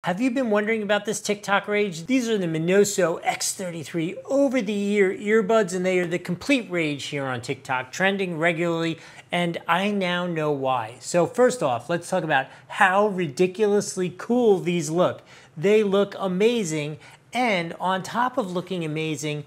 Have you been wondering about this TikTok rage? These are the Miniso X33 over-the-ear earbuds, and they are the complete rage here on TikTok, trending regularly, and I now know why. So first off, let's talk about how ridiculously cool these look. They look amazing, and on top of looking amazing,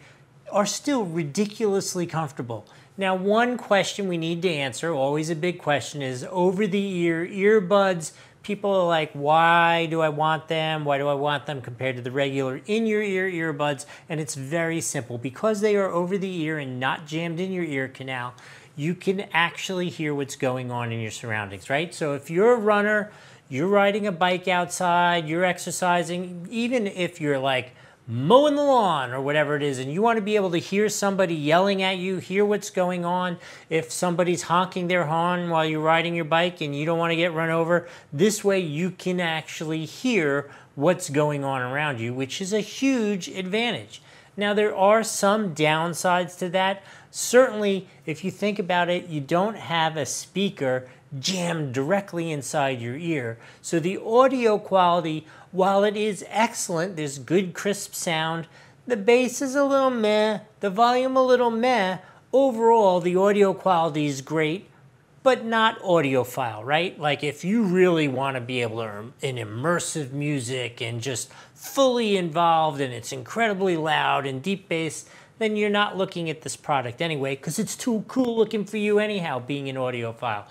are still ridiculously comfortable. Now, one question we need to answer, always a big question, is over-the-ear earbuds. People are like, why do I want them? Why do I want them compared to the regular in-your-ear earbuds? And it's very simple. Because they are over the ear and not jammed in your ear canal, you can actually hear what's going on in your surroundings, right? So if you're a runner, you're riding a bike outside, you're exercising, even if you're like mowing the lawn or whatever it is, and you want to be able to hear somebody yelling at you, hear what's going on, if somebody's honking their horn while you're riding your bike and you don't want to get run over, this way you can actually hear what's going on around you, which is a huge advantage. Now, there are some downsides to that. Certainly, if you think about it, you don't have a speaker jammed directly inside your ear. So the audio quality, while it is excellent, there's good crisp sound, the bass is a little meh, the volume a little meh, overall the audio quality is great, but not audiophile, right? Like if you really want to be able to in immersive music and just fully involved and it's incredibly loud and deep bass, then you're not looking at this product anyway because it's too cool looking for you anyhow, being an audiophile.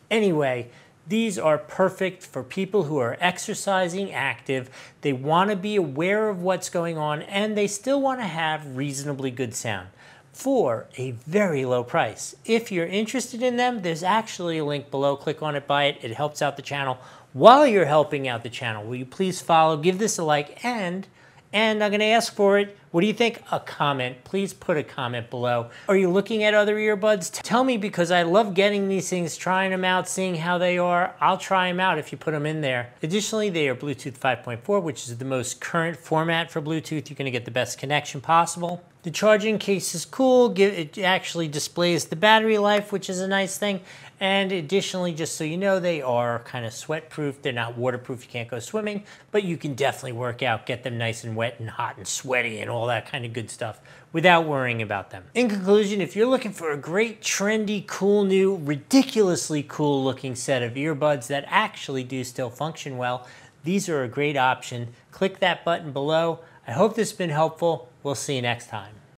Anyway, these are perfect for people who are exercising, active, they want to be aware of what's going on, and they still want to have reasonably good sound for a very low price. If you're interested in them, there's actually a link below. Click on it, buy it. It helps out the channel. While you're helping out the channel, will you please follow, give this a like, and I'm going to ask for it. What do you think? A comment. Please put a comment below. Are you looking at other earbuds? Tell me, because I love getting these things, trying them out, seeing how they are. I'll try them out if you put them in there. Additionally, they are Bluetooth 5.4, which is the most current format for Bluetooth. You're going to get the best connection possible. The charging case is cool. It actually displays the battery life, which is a nice thing. And additionally, just so you know, they are kind of sweat proof. They're not waterproof. You can't go swimming, but you can definitely work out, get them nice and wet and hot and sweaty and all that kind of good stuff without worrying about them. In conclusion, if you're looking for a great, trendy, cool, new, ridiculously cool looking set of earbuds that actually do still function well, these are a great option. Click that button below. I hope this has been helpful. We'll see you next time.